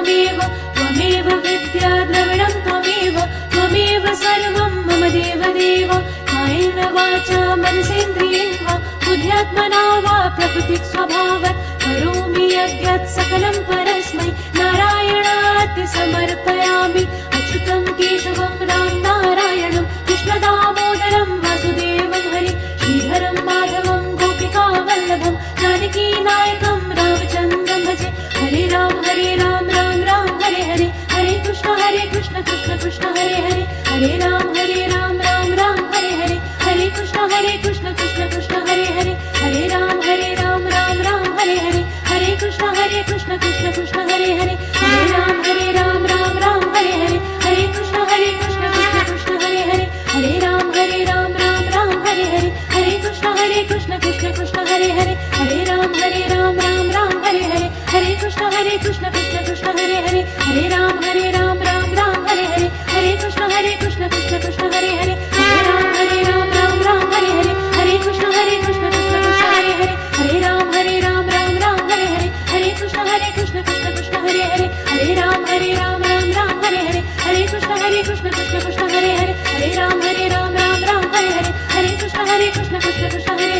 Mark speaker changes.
Speaker 1: त्वमेव त्वमेव विद्या द्रविणं त्वमेव त्वमेव सर्वं मम देवदेव कायेन वाचा मनसेन्द्रियेण वा बुद्ध्यात्मना वा प्रकृतिः स्वभावात् करोमि यद्यत् सकलं परस्मै नारायणात् समर्पयामि अच्युतं केशवं राम नारायणं कृष्णदामोदरं वासुदेवं हरि श्रीधरं माधवं गोपिकावल्लभं जानकीनायकं रामचन्द्रं भजे हरे राम राम राम हरे हरे हरे कृष्ण कृष्ण कृष्ण हरे हरे हरे राम राम हरे हरे हरे कृष्ण कृष्ण कृष्ण हरे हरे हरे राम राम हरे हरे हरे कृष्ण कृष्ण कृष्ण हरे हरे हरे राम राम हरे हरे हरे कृष्ण कृष्ण कृष्ण हरे हरे हरे राम राम हरे हरे हरे कृष्ण कृष्ण कृष्ण हरे हरे हरे राम राम हरे हरे हरे कृष्ण कृष्ण कृष्ण हरे हरे हरे राम राम हरे हरे हरे कृष्ण कृष्ण कृष्ण हरे हरे हरे राम राम हरे हरे हरे कृष्ण कृष्ण कृष्ण हरे हरे हरे राम राम हरे हरे हरे कृष्ण कृष्ण कृष्ण हरे हरे हरे राम राम हरे हरे हरे कृष्ण कृष्ण कृष्ण हरे हरे हरे राम राम हरे हरे हरे कृष्ण कृष्ण कृष्ण हरे